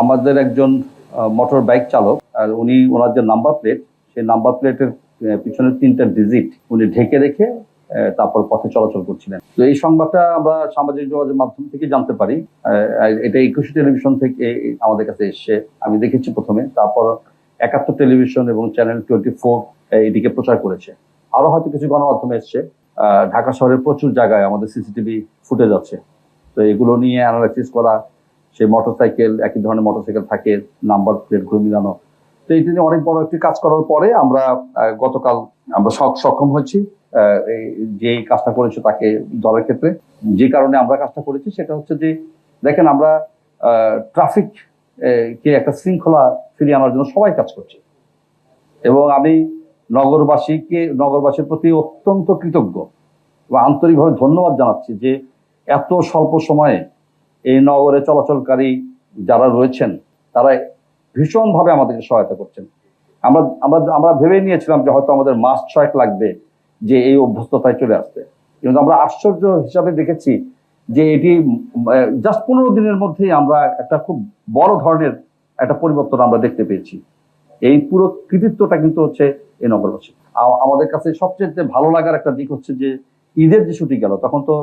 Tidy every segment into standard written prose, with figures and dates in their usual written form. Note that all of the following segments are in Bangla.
আমাদের একজন মোটর বাইক চালক, আর উনি ওনার যে নাম্বার প্লেট, সেই নাম্বার প্লেটের পিছনের 3টা ডিজিট উনি ঢেকে রেখে তারপর পথে চলাচল করছিলেন। তো এই সংবাদটা আমরা সামাজিক যোগাযোগ মাধ্যম থেকে জানতে পারি। এটা 21 টেলিভিশন থেকে আমাদের কাছে এসছে, আমি দেখেছি প্রথমে। তারপর 71 টেলিভিশন এবং চ্যানেল 24 এদিকে প্রচার করেছে। আরো হয়তো কিছু গণমাধ্যমে এসছে। ঢাকা শহরের প্রচুর জায়গায় আমাদের সিসিটিভি ফুটেজ আছে। তো এগুলো নিয়ে অ্যানালাইসিস করা, সেই মোটরসাইকেল, একই ধরনের মোটরসাইকেল থাকে, নাম্বার প্লেট গুলো মিলানো। তো এই নিয়ে অনেক বড় একটি কাজ করার পরে আমরা গতকাল আমরা সক্ষম হয়েছি যে কাজটা করেছে তাকে ধরার ক্ষেত্রে। যে কারণে আমরা কাজটা করেছি সেটা হচ্ছে যে, দেখেন, আমরা ট্রাফিক কে একটা শৃঙ্খলা ফিরিয়ে আনার জন্য সবাই কাজ করছি, এবং আমি নগরবাসীর প্রতি অত্যন্ত কৃতজ্ঞ এবং আন্তরিকভাবে ধন্যবাদ জানাচ্ছি যে এত স্বল্প সময়ে এই নগরে চলাচলকারী যারা রয়েছেন তারা ভীষণভাবে আমাদেরকে সহায়তা করছেন। আমরা আমরা আমরা ভেবে নিয়েছিলাম যে হয়তো আমাদের মাস 6 লাগবে যে এই অভ্যস্ততায় চলে আসতে, কিন্তু আমরা আশ্চর্য হিসাবে দেখেছি যে এটি জাস্ট 15 দিনের মধ্যেই আমরা একটা খুব বড় ধরনের একটা পরিবর্তন আমরা দেখতে পেয়েছি। এই পুরো কৃতিত্বটা কিন্তু হচ্ছে এই নগরবাসী। আমাদের কাছে সবচেয়ে ভালো লাগার একটা দিক হচ্ছে যে ঈদের যে ছুটি গেল, তখন তো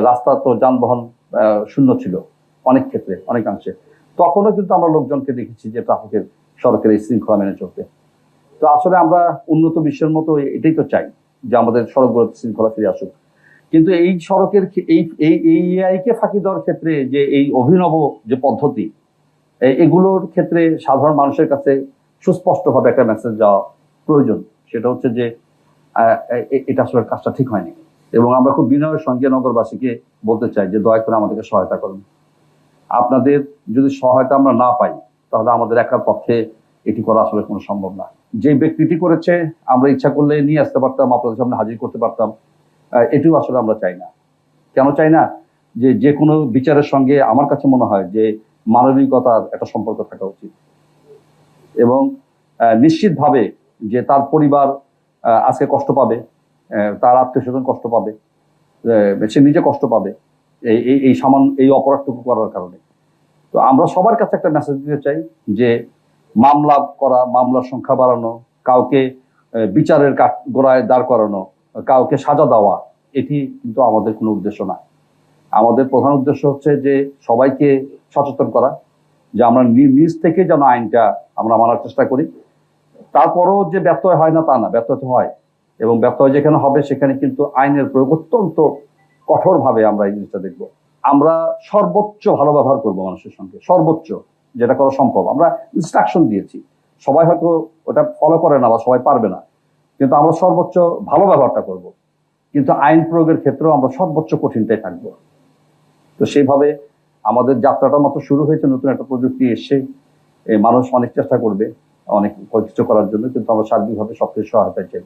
রাস্তা তো যানবাহন শূন্য ছিল অনেক ক্ষেত্রে, অনেকাংশে। তখনও কিন্তু আমরা লোকজনকে দেখেছি যে ট্রাফিকের, সড়কের এই শৃঙ্খলা মেনে চলতে। তো আসলে আমরা উন্নত বিশ্বের মতো এটাই তো চাই যে আমাদের সড়কগুলোতে শৃঙ্খলা ফিরে আসুক। কিন্তু এই সড়কের এই এআই কে ফাঁকি দেওয়ার ক্ষেত্রে যে এই অভিনব যে পদ্ধতি, এগুলোর ক্ষেত্রে সাধারণ মানুষের কাছে সুস্পষ্টভাবে একটা মেসেজ যাওয়া প্রয়োজন। সেটা হচ্ছে যে এটা আসলে কাজটা ঠিক হয়নি, এবং আমরা খুব বিনয়ের সঙ্গে নগরবাসীকে বলতে চাই যে দয়া করে আমাদেরকে সহায়তা করুন। আপনাদের যদি সহায়তা আমরা না পাই, তাহলে আমাদের একার পক্ষে এটি করা আসলে কোনো সম্ভব না। যে ব্যক্তিটি করেছে, আমরা ইচ্ছা করলে নিয়ে আসতে পারতাম, আপনাদের সামনে হাজির করতে পারতাম। এটিও আসলে আমরা চাই না। কেন চাই না? যে কোনো বিচারের সঙ্গে আমার কাছে মনে হয় যে মানবিকতার একটা সম্পর্ক থাকা উচিত, এবং নিশ্চিতভাবে যে তার পরিবার আজকে কষ্ট পাবে, তার আত্মীয় স্বজন কষ্ট পাবে, সে নিজে কষ্ট পাবে এই অপরাধটুকু করার কারণে। তো আমরা সবার কাছে একটা মেসেজ দিতে চাই যে মামলা করা, মামলার সংখ্যা বাড়ানো, কাউকে বিচারের গোড়ায় দাঁড় করানো, কাউকে সাজা দেওয়া, এটি কিন্তু আমাদের কোনো উদ্দেশ্য না। আমাদের প্রধান উদ্দেশ্য হচ্ছে যে সবাইকে সচেতন করা, যে আমরা নিজ থেকে যেন আইনটা আমরা মানার চেষ্টা করি। তারপরও যে ব্যত্যয় হয় না তা না, ব্যত্যয় তো হয়, এবং ব্যত্যয় যেখানে হবে সেখানে কিন্তু আইনের প্রয়োগ অত্যন্ত কঠোরভাবে আমরা এই জিনিসটা দেখবো। আমরা সর্বোচ্চ ভালো ব্যবহার করবো মানুষের সঙ্গে, সর্বোচ্চ যেটা করা সম্ভব। আমরা ইনস্ট্রাকশন দিয়েছি, সবাই হয়তো ওটা ফলো করে না বা সবাই পারবে না, কিন্তু আমরা সর্বোচ্চ ভালো ব্যবহারটা করব। কিন্তু আইন প্রয়োগের ক্ষেত্রেও আমরা সর্বোচ্চ কঠিনটাই থাকবো। তো সেইভাবে আমাদের যাত্রাটা মাত্র শুরু হয়েছে, নতুন একটা প্রযুক্তি এসে মানুষ অনেক চেষ্টা করবে অনেক কিছু করার জন্য, কিন্তু আমরা সার্বিকভাবে সবকিছু সহায়তা চাই।